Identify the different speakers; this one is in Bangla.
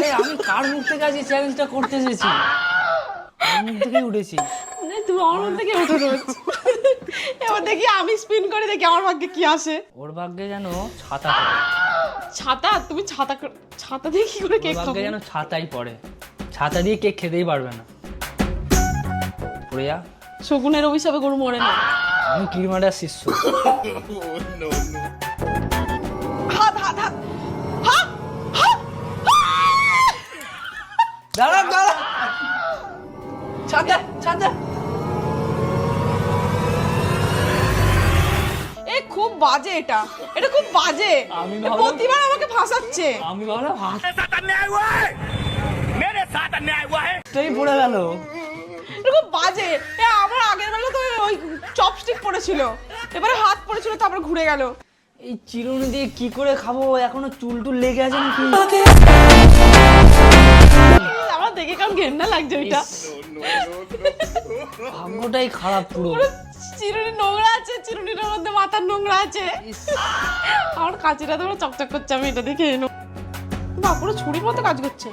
Speaker 1: আরে আমি কার মুখ থেকে আজ এই চ্যালেঞ্জটা করতে এসেছি? আমি মুখ থেকেই উঠেছি।
Speaker 2: তুমি আমার মুখ থেকে উঠে রয়েছ। এবার দেখি আমি স্পিন করে দেখি আমার ভাগ্যে কি আসে।
Speaker 1: ওর ভাগ্যে যেন ছাতা পড়ে।
Speaker 2: ছাতা? তুমি ছাতা দিয়ে কি করে কেক
Speaker 1: ওর
Speaker 2: খাবে?
Speaker 1: ভাগ্যে যেন ছাতাই পড়ে। ছাতা দিয়ে কেক খেতেই পারবে না। পড়ে যা।
Speaker 2: শকুনের অভিশাপে গরু মরে না।
Speaker 1: আমি কিরমাটার শিষ্য।
Speaker 2: হাত হাত হাত হাত হাত।
Speaker 1: দাঁড়া দাঁড়া। ছাতা ছাতা।
Speaker 2: এ খুব বাজে, এটা খুব বাজে।
Speaker 1: আমি
Speaker 2: এ প্রতিবার আমাকে ফাঁসাচ্ছে।
Speaker 1: আমি ভাবলাম হাতটাই
Speaker 3: मेरे
Speaker 1: পড়ে গেল।
Speaker 2: এটা খুব বাজে। এ আমার আগের বেলা তো ওই চপস্টিক পড়েছিল, এবারে হাত পড়েছিল, তারপর ঘুরে গেল।
Speaker 1: এই চিরুনি দিয়ে কি করে খাবো? এখনো চুল টুল লেগে আছে নাকি?
Speaker 2: আমার দেখে কেমন ঘেন্না লাগছে ওইটা।
Speaker 1: ভাগ্যটাই খারাপ পুরো।
Speaker 2: পুরো চিরুনি নোংরা আছে, চিরুনির মধ্যে মাথার নোংরা আছে। আমার কাঁচিটা তো চকচক করছে, আমি এটা দেখে এনো। বা পুরো ছুরির মতো কাজ করছে।